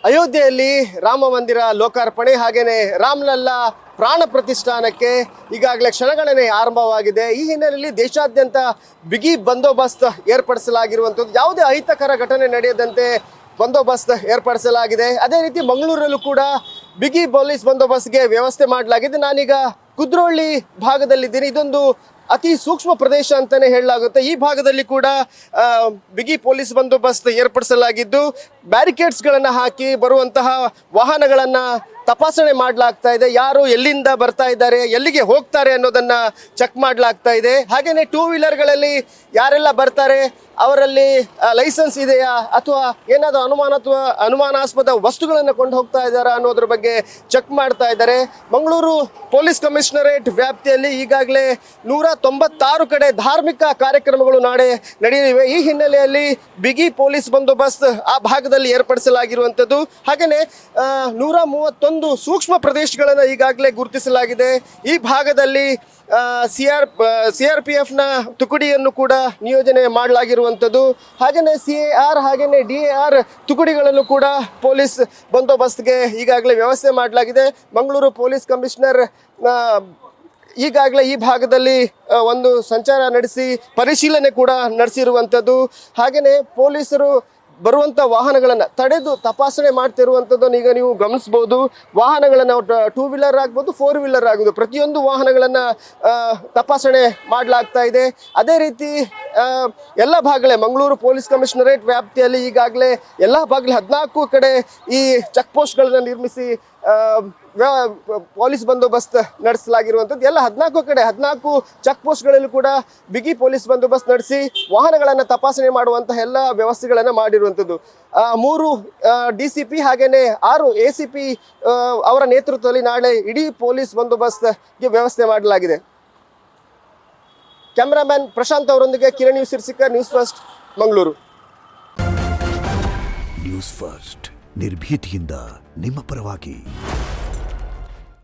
ಅಯೋಧ್ಯೆಯಲ್ಲಿ ರಾಮ ಮಂದಿರ ಲೋಕಾರ್ಪಣೆ ಹಾಗೇನೆ ರಾಮಲಲ್ಲಾ ಪ್ರಾಣ ಪ್ರತಿಷ್ಠಾನಕ್ಕೆ ಈಗಾಗಲೇ ಕ್ಷಣಗಣನೆ ಆರಂಭವಾಗಿದೆ. ಈ ಹಿನ್ನೆಲೆಯಲ್ಲಿ ದೇಶಾದ್ಯಂತ ಬಿಗಿ ಬಂದೋಬಸ್ತ್ ಏರ್ಪಡಿಸಲಾಗಿರುವಂಥದ್ದು. ಯಾವುದೇ ಅಹಿತಕರ ಘಟನೆ ನಡೆಯದಂತೆ ಬಂದೋಬಸ್ತ್ ಏರ್ಪಡಿಸಲಾಗಿದೆ. ಅದೇ ರೀತಿ ಮಂಗಳೂರಲ್ಲೂ ಕೂಡ ಬಿಗಿ ಪೊಲೀಸ್ ಬಂದೋಬಸ್ತ್ಗೆ ವ್ಯವಸ್ಥೆ ಮಾಡಲಾಗಿದೆ. ನಾನೀಗ ಕುದ್ರೋಳಿ ಭಾಗದಲ್ಲಿದ್ದೀನಿ. ಇದೊಂದು ಅತಿ ಸೂಕ್ಷ್ಮ ಪ್ರದೇಶ ಅಂತಾನೆ ಹೇಳಲಾಗುತ್ತೆ. ಈ ಭಾಗದಲ್ಲಿ ಕೂಡ ಬಿಗಿ ಪೊಲೀಸ್ ಬಂದೋಬಸ್ತ್ ಏರ್ಪಡಿಸಲಾಗಿದ್ದು ಬ್ಯಾರಿಕೇಡ್ಸ್ಗಳನ್ನು ಹಾಕಿ ಬರುವಂತಹ ವಾಹನಗಳನ್ನು ತಪಾಸಣೆ ಮಾಡಲಾಗ್ತಾ ಇದೆ. ಯಾರು ಎಲ್ಲಿಂದ ಬರ್ತಾ ಇದ್ದಾರೆ, ಎಲ್ಲಿಗೆ ಹೋಗ್ತಾರೆ ಅನ್ನೋದನ್ನ ಚೆಕ್ ಮಾಡಲಾಗ್ತಾ ಇದೆ. ಹಾಗೇನೆ ಟೂ ವೀಲರ್ಗಳಲ್ಲಿ ಯಾರೆಲ್ಲ ಬರ್ತಾರೆ ಅವರಲ್ಲಿ ಲೈಸೆನ್ಸ್ ಇದೆಯಾ ಅಥವಾ ಏನಾದರೂ ಅನುಮಾನಾಸ್ಪದ ವಸ್ತುಗಳನ್ನು ಕೊಂಡು ಹೋಗ್ತಾ ಇದ್ದಾರಾ ಅನ್ನೋದ್ರ ಬಗ್ಗೆ ಚೆಕ್ ಮಾಡ್ತಾ ಇದ್ದಾರೆ. ಮಂಗಳೂರು ಪೊಲೀಸ್ ಕಮಿಷನರೇಟ್ ವ್ಯಾಪ್ತಿಯಲ್ಲಿ ಈಗಾಗಲೇ 196 ಕಡೆ ಧಾರ್ಮಿಕ ಕಾರ್ಯಕ್ರಮಗಳು ನಾಳೆ ನಡೆಯಲಿವೆ. ಈ ಹಿನ್ನೆಲೆಯಲ್ಲಿ ಬಿಗಿ ಪೊಲೀಸ್ ಬಂದೋಬಸ್ತ್ ಆ ಭಾಗದಲ್ಲಿ ಏರ್ಪಡಿಸಲಾಗಿರುವಂಥದ್ದು. ಹಾಗೆಯೇ 131 ಸೂಕ್ಷ್ಮ ಪ್ರದೇಶಗಳನ್ನು ಈಗಾಗಲೇ ಗುರುತಿಸಲಾಗಿದೆ. ಈ ಭಾಗದಲ್ಲಿ CRPFನ ತುಕಡಿಯನ್ನು ಕೂಡ ನಿಯೋಜನೆ ಮಾಡಲಾಗಿರುವಂಥದ್ದು. ಹಾಗೆಯೇ CAR ಹಾಗೆಯೇ DAR ತುಕಡಿಗಳನ್ನು ಕೂಡ ಪೊಲೀಸ್ ಬಂದೋಬಸ್ತ್ಗೆ ಈಗಾಗಲೇ ವ್ಯವಸ್ಥೆ ಮಾಡಲಾಗಿದೆ. ಮಂಗಳೂರು ಪೊಲೀಸ್ ಕಮಿಷನರ್ ಈಗಾಗಲೇ ಈ ಭಾಗದಲ್ಲಿ ಒಂದು ಸಂಚಾರ ನಡೆಸಿ ಪರಿಶೀಲನೆ ಕೂಡ ನಡೆಸಿರುವಂಥದ್ದು. ಹಾಗೆಯೇ ಪೊಲೀಸರು ಬರುವಂಥ ವಾಹನಗಳನ್ನು ತಡೆದು ತಪಾಸಣೆ ಮಾಡ್ತಿರುವಂಥದ್ದನ್ನು ಈಗ ನೀವು ಗಮನಿಸ್ಬೋದು. ವಾಹನಗಳನ್ನು ಟೂ ವೀಲರ್ ಆಗ್ಬೋದು, 4 ವೀಲರ್ ಆಗ್ಬೋದು, ಪ್ರತಿಯೊಂದು ವಾಹನಗಳನ್ನು ತಪಾಸಣೆ ಮಾಡಲಾಗ್ತಾ ಇದೆ. ಅದೇ ರೀತಿ ಎಲ್ಲ ಭಾಗಗಳೇ ಮಂಗಳೂರು ಪೊಲೀಸ್ ಕಮಿಷನರೇಟ್ ವ್ಯಾಪ್ತಿಯಲ್ಲಿ ಈಗಾಗಲೇ ಎಲ್ಲ ಭಾಗದಲ್ಲಿ 14 ಕಡೆ ಈ ಚೆಕ್ ಪೋಸ್ಟ್ಗಳನ್ನು ನಿರ್ಮಿಸಿ ಪೊಲೀಸ್ ಬಂದೋಬಸ್ತ್ ನಡೆಸಲಾಗಿರುವಂಥದ್ದು. ಎಲ್ಲ 14 ಚೆಕ್ ಪೋಸ್ಟ್ಗಳಲ್ಲೂ ಕೂಡ ಬಿಗಿ ಪೊಲೀಸ್ ಬಂದೋಬಸ್ತ್ ನಡೆಸಿ ವಾಹನಗಳನ್ನು ತಪಾಸಣೆ ಮಾಡುವಂತಹ ಎಲ್ಲ ವ್ಯವಸ್ಥೆಗಳನ್ನು ಮಾಡಿರುವಂಥದ್ದು. 3 DCP ಹಾಗೇನೆ 6 ACP ಅವರ ನೇತೃತ್ವದಲ್ಲಿ ನಾಳೆ ಇಡೀ ಪೊಲೀಸ್ ಬಂದೋಬಸ್ತ್ಗೆ ವ್ಯವಸ್ಥೆ ಮಾಡಲಾಗಿದೆ. ಕ್ಯಾಮ್ರಾಮನ್ ಪ್ರಶಾಂತ್ ಅವರೊಂದಿಗೆ Kiran Sirsikar, news first, Mangaluru. News first ನಿರ್ಭೀತಿಯಿಂದ ನಿಮ್ಮ ಪರವಾಗಿ.